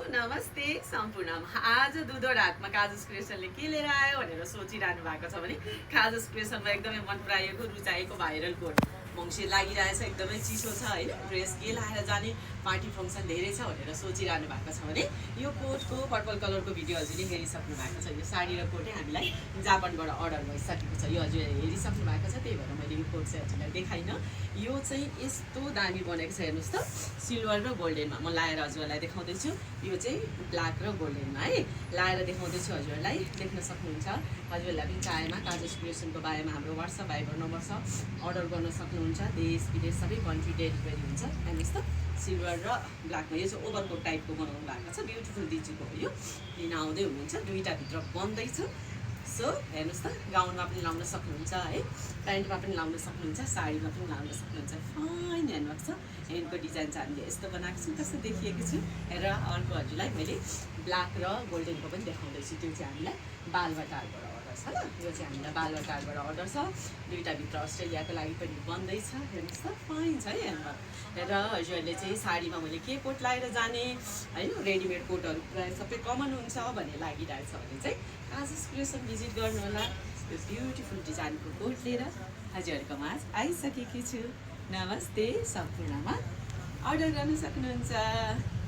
नमस्ते सम्पूर्ण। आज दुधो रातमा काजस क्रिएसनले के लिएर आयो भनेर सोचिरहनु भएको छ भने काजस क्रिएसनमा एकदमै मन पराएको रुचाएको भाइरल कोट मङ्सिर लागिरहेछ, एकदमै चिसो छ होइन, ड्रेस के लगाएर जाने, पार्टी फङ्सन धेरै छ भनेर सोचिरहनु भएको छ भने यो कोटको पर्पल कलरको भिडियो हजुरले हेरिसक्नु भएको छ। यो साडी र कोटै हामीलाई जापानबाट अर्डर भइसकेको छ, यो हजुर हेरिसक्नु भएको छ, त्यही भएर मैले यो कोट चाहिँ हजुरलाई देखाइनँ। यो चाहिँ यस्तो दामी बनेको छ, हेर्नुहोस् त, सिल्भर र गोल्डनमा। म लाएर हजुरलाई देखाउँदैछु, यो चाहिँ ब्ल्याक र गोल्डनमा है लाएर देखाउँदैछु हजुरलाई, देख्न सक्नुहुन्छ। हजुरहरूलाई पनि चाहेमा काजस क्रिएसनको बारेमा हाम्रो वाट्सएप भाइबर नम्बर छ, अर्डर गर्न सक्नुहुन्छ। देश विदेश सबै कन्ट्री डेलिभरी हुन्छ। हेर्नुहोस् त, सिल्भर र ब्ल्याकमा यो चाहिँ ओभरकोट टाइपको बनाउनु भएको छ, ब्युटिफुल दिदीको हो यो, लिन आउँदै हुनुहुन्छ, दुईवटा भित्र बन्दैछ। सो हेर्नुहोस् त, गाउनमा पनि लाउन सक्नुहुन्छ है, प्यान्टमा पनि लाउन सक्नुहुन्छ, साडीमा पनि लाउन सक्नुहुन्छ। फाइन हेर्नुभएको छ, हेन्डको डिजाइन चाहिँ हामीले यस्तो बनाएको छौँ, कस्तो देखिएको छु। र अर्को हजुरलाई मैले ब्ल्याक र गोल्डनको पनि देखाउँदैछु, त्यो चाहिँ हामीलाई बालबटारबाट अर्डर छ ल। यो चाहिँ हामीलाई बालबटारबाट अर्डर छ, दुईवटा भित्र अस्ट्रेलियाको लागि पनि बन्दैछ। हेर्नुहोस् त, फाइन छ है हेर्नु। र हजुरहरूले चाहिँ साडीमा मैले के कोट लगाएर जाने होइन, रेडिमेड कोटहरू प्रायः सबै कमन हुन्छ भन्ने लागिरहेछ भने चाहिँ काजस क्रिएसन भिजिट गर्नु होला। यो ब्युटिफुल डिजाइनको कोट लिएर हजुरहरूको माझ आइसकेकी छु। नमस्ते सम्पूर्णमा अर्डर गर्न सक्नुहुन्छ।